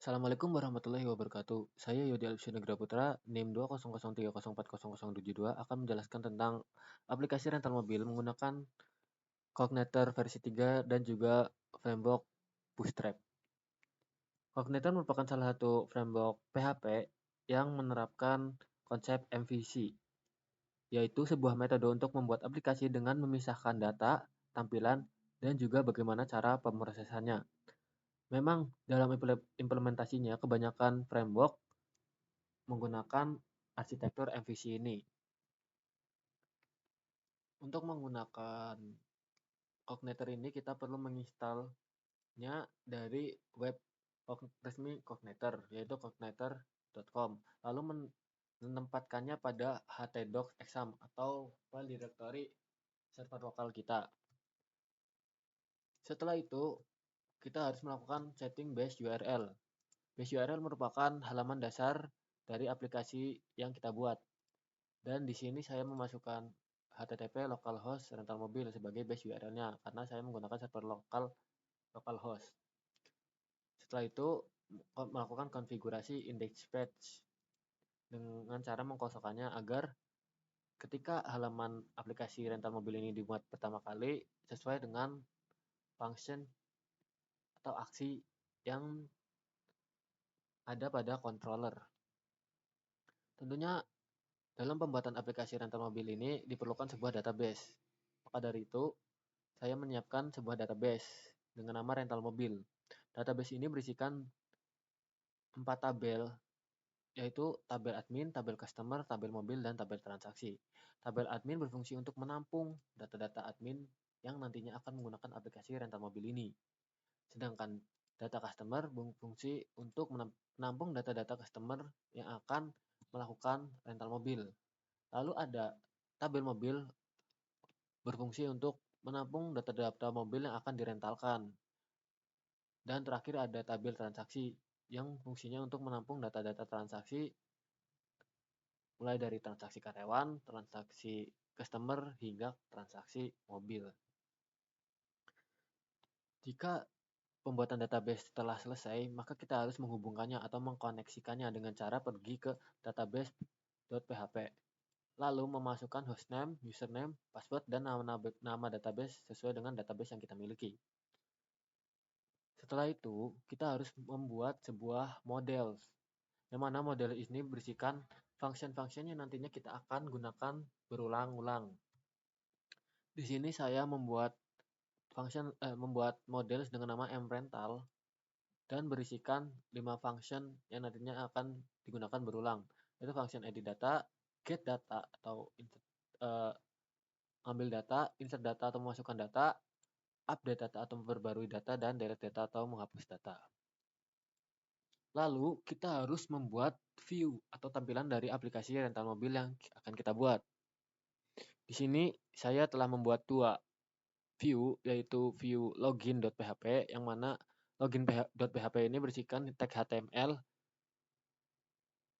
Assalamualaikum warahmatullahi wabarakatuh. Saya Yodi Alfsyunegra Putra, NIM 20030407072 akan menjelaskan tentang aplikasi rental mobil menggunakan Cognitor versi 3 dan juga framework Bootstrap. Cognitor merupakan salah satu framework PHP yang menerapkan konsep MVC, yaitu sebuah metode untuk membuat aplikasi dengan memisahkan data, tampilan, dan juga bagaimana cara pemrosesannya. Memang dalam implementasinya kebanyakan framework menggunakan arsitektur MVC ini. Untuk menggunakan Cognitor ini kita perlu menginstalnya dari web resmi Cognitor, yaitu cognitor.com. Lalu menempatkannya pada htdocs exam atau file directory server lokal kita. Setelah itu, kita harus melakukan setting base URL. Base URL merupakan halaman dasar dari aplikasi yang kita buat. Dan di sini saya memasukkan HTTP localhost rental mobil sebagai base URL-nya karena saya menggunakan server localhost. Setelah itu melakukan konfigurasi index page dengan cara mengkosongkannya agar ketika halaman aplikasi rental mobil ini dimuat pertama kali sesuai dengan function atau aksi yang ada pada controller. Tentunya dalam pembuatan aplikasi rental mobil ini diperlukan sebuah database. Maka dari itu, saya menyiapkan sebuah database dengan nama rental mobil. Database ini berisikan 4 tabel, yaitu tabel admin, tabel customer, tabel mobil, dan tabel transaksi. Tabel admin berfungsi untuk menampung data-data admin yang nantinya akan menggunakan aplikasi rental mobil ini. Sedangkan data customer berfungsi untuk menampung data-data customer yang akan melakukan rental mobil. Lalu ada tabel mobil berfungsi untuk menampung data-data mobil yang akan direntalkan. Dan terakhir ada tabel transaksi yang fungsinya untuk menampung data-data transaksi mulai dari transaksi karyawan, transaksi customer, hingga transaksi mobil. Jika pembuatan database telah selesai, maka kita harus menghubungkannya atau mengkoneksikannya dengan cara pergi ke database.php. Lalu memasukkan hostname, username, password, dan nama database sesuai dengan database yang kita miliki. Setelah itu, kita harus membuat sebuah model, yang mana model ini berisikan function-function yang nantinya kita akan gunakan berulang-ulang. Di sini saya membuat model dengan nama mrental dan berisikan 5 function yang nantinya akan digunakan berulang. Itu function edit data, get data atau ambil data, insert data atau memasukkan data, update data atau memperbarui data, dan delete data atau menghapus data. Lalu kita harus membuat view atau tampilan dari aplikasi rental mobil yang akan kita buat. Di sini saya telah membuat 2 view, yaitu view login.php yang mana login.php ini berisikan tag HTML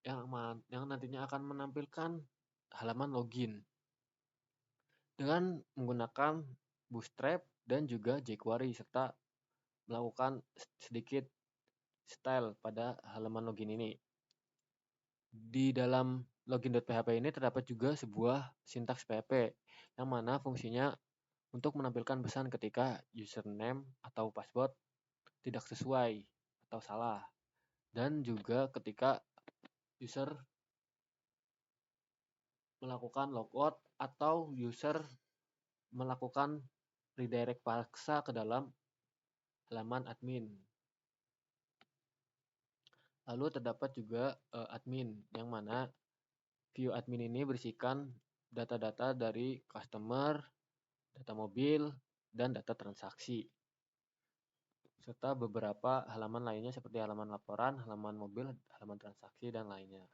yang nantinya akan menampilkan halaman login dengan menggunakan Bootstrap dan juga jQuery serta melakukan sedikit style pada halaman login ini. Di dalam login.php ini terdapat juga sebuah sintaks PHP yang mana fungsinya untuk menampilkan pesan ketika username atau password tidak sesuai atau salah, dan juga ketika user melakukan logout atau user melakukan redirect paksa ke dalam halaman admin. Lalu terdapat juga admin, yang mana view admin ini berisikan data-data dari customer, data mobil, dan data transaksi, serta beberapa halaman lainnya seperti halaman laporan, halaman mobil, halaman transaksi, dan lainnya.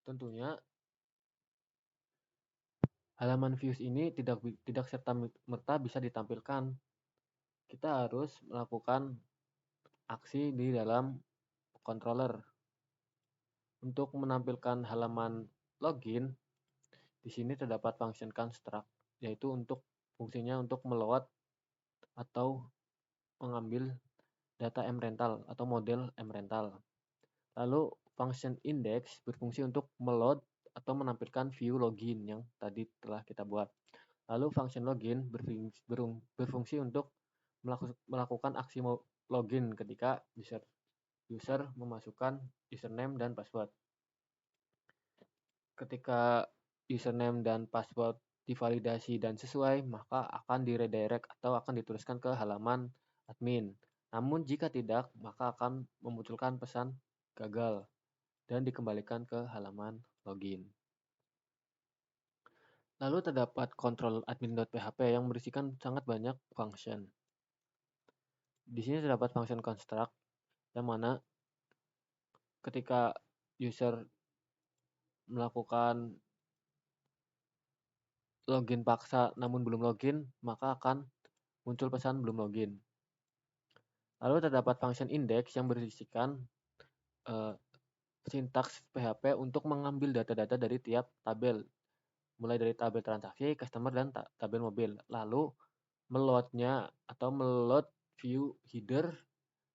Tentunya halaman views ini tidak serta-merta bisa ditampilkan. Kita harus melakukan aksi di dalam controller. Untuk menampilkan halaman login, di sini terdapat function construct, yaitu fungsinya untuk meload atau mengambil data mRental atau model mRental. Lalu function index berfungsi untuk meload atau menampilkan view login yang tadi telah kita buat. Lalu function login berfungsi untuk melakukan aksi login ketika user memasukkan username dan password. Ketika username dan password divalidasi dan sesuai, maka akan diredirect atau akan dituliskan ke halaman admin. Namun jika tidak, maka akan memunculkan pesan gagal dan dikembalikan ke halaman login. Lalu terdapat control admin.php yang berisikan sangat banyak function. Di sini terdapat function construct yang mana ketika user melakukan login paksa namun belum login, maka akan muncul pesan belum login. Lalu terdapat function index yang berisikan sintaks PHP untuk mengambil data-data dari tiap tabel, mulai dari tabel transaksi, customer, dan tabel mobil. Lalu meloadnya atau meload view header,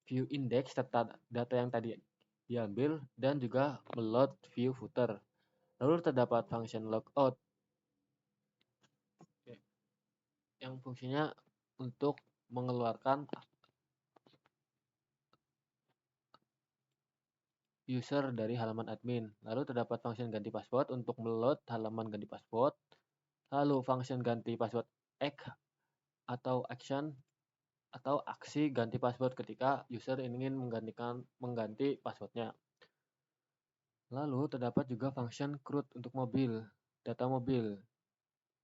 view index serta data yang tadi diambil, dan juga meload view footer. Lalu terdapat function logout yang fungsinya untuk mengeluarkan user dari halaman admin. Lalu terdapat function ganti password untuk meload halaman ganti password. Lalu function ganti password atau action atau aksi ganti password ketika user ingin mengganti passwordnya. Lalu terdapat juga function CRUD untuk mobil, data mobil.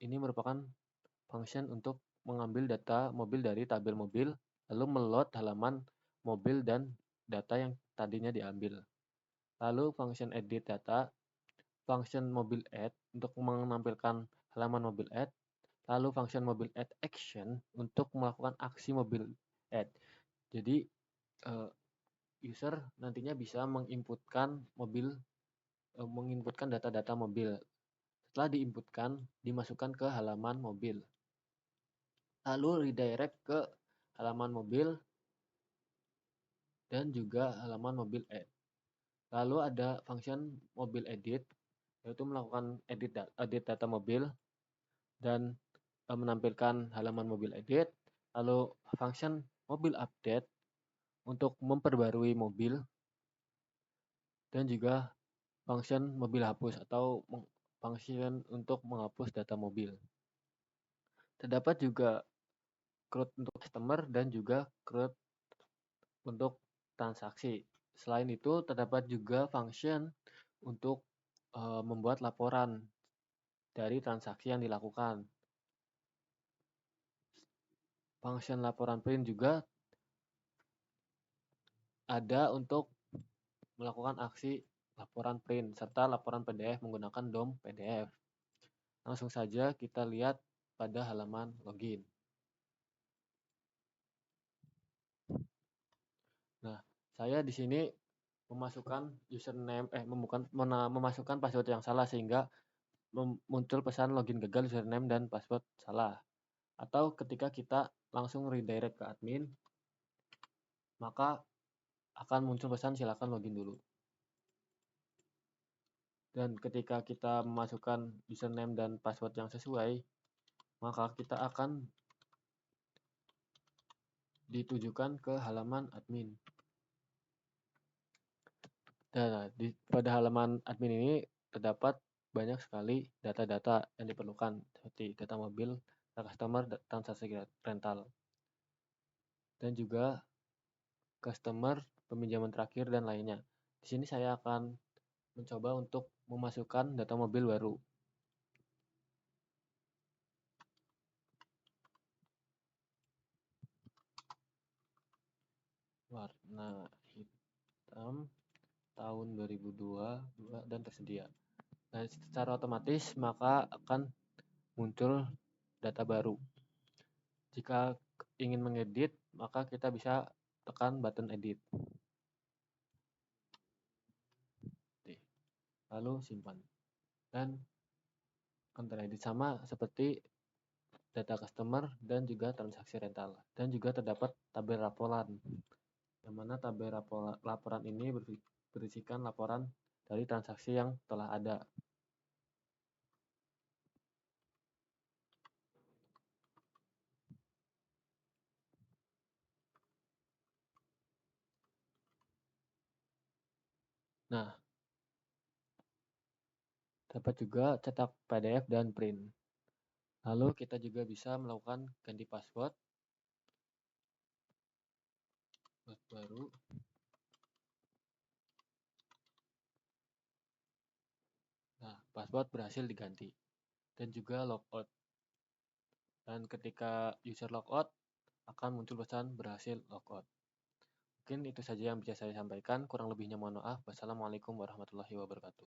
Ini merupakan function untuk mengambil data mobil dari tabel mobil, lalu meload halaman mobil dan data yang tadinya diambil. Lalu function edit data, function mobil add untuk menampilkan halaman mobil add, lalu function mobil add action untuk melakukan aksi mobil add. Jadi user nantinya bisa menginputkan data-data mobil. Setelah diinputkan, dimasukkan ke halaman mobil. Lalu redirect ke halaman mobil dan juga halaman mobil add. Lalu ada function mobil edit, yaitu melakukan edit data mobil dan menampilkan halaman mobil edit. Lalu function mobil update untuk memperbarui mobil dan juga function mobil hapus atau function untuk menghapus data mobil. Terdapat juga CRUD untuk customer dan juga CRUD untuk transaksi. Selain itu terdapat juga function untuk membuat laporan dari transaksi yang dilakukan. Function laporan print juga ada untuk melakukan aksi laporan print serta laporan PDF menggunakan DOM PDF. Langsung saja kita lihat pada halaman login. Nah, saya di sini memasukkan memasukkan password yang salah sehingga muncul pesan login gagal, username dan password salah. Atau ketika kita langsung redirect ke admin, maka akan muncul pesan silakan login dulu. Dan ketika kita memasukkan username dan password yang sesuai, maka kita akan ditujukan ke halaman admin. Dan pada halaman admin ini terdapat banyak sekali data-data yang diperlukan seperti data mobil, data customer, transaksi rental, dan juga customer, peminjaman terakhir, dan lainnya. Di sini saya akan mencoba untuk memasukkan data mobil baru. Warna hitam, tahun 2002 dan tersedia. Nah, secara otomatis maka akan muncul data baru. Jika ingin mengedit, maka kita bisa tekan button edit. Lalu simpan. Dan akan teredit sama seperti data customer dan juga transaksi rental. Dan juga terdapat tabel laporan. yang mana tabel laporan ini berisikan laporan dari transaksi yang telah ada. Nah, dapat juga cetak PDF dan print. Lalu kita juga bisa melakukan ganti password baru. Nah, password berhasil diganti dan juga logout. Dan ketika user logout akan muncul pesan berhasil logout. Mungkin itu saja yang bisa saya sampaikan. Kurang lebihnya mohon maaf. Wassalamualaikum warahmatullahi wabarakatuh.